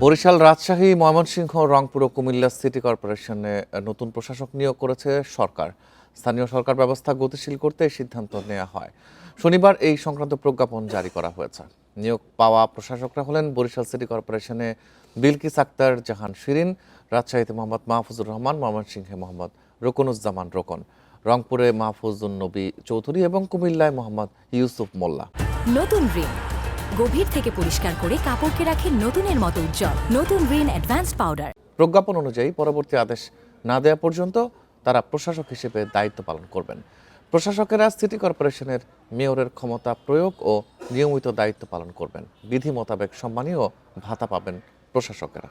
বরিশাল, রাজশাহী, ময়মনসিংহ, রংপুর ও Comilla city কর্পোরেশনে নতুন প্রশাসক নিয়োগ করেছে সরকার। স্থানীয় সরকার ব্যবস্থা গতিশীল করতে এই সিদ্ধান্ত নেওয়া হয়। শনিবার এই সংক্রান্ত প্রজ্ঞাপন জারি করা হয়েছে। নিয়োগ পাওয়া প্রশাসকরা হলেন বরিশাল সিটি কর্পোরেশনে বিলকিস আক্তার জাহান শিরিন, রাজশাহীতে মোহাম্মদ মাহফুজুর রহমান, ময়মনসিংহে মোহাম্মদ রুকনুজ্জামান রোকন, রংপুরে মাহফুজুন নবী চৌধুরী এবং কুমিল্লায় মোহাম্মদ ইউসুফ মোল্লা। নতুন রিন গভীর থেকে পরিষ্কার করে কাপড়কে রাখে নতুনের মতো উজ্জ্বল। নতুন রিন অ্যাডভান্সড পাউডার। প্রজ্ঞাপন অনুযায়ী পরবর্তী আদেশ না দেওয়া পর্যন্ত তারা প্রশাসক হিসেবে দায়িত্ব পালন করবেন। প্রশাসকেরা সিটি কর্পোরেশনের মেয়রের ক্ষমতা প্রয়োগ ও নিয়মিত দায়িত্ব পালন করবেন। বিধি মোতাবেক সম্মানী ও ভাতা পাবেন প্রশাসকেরা।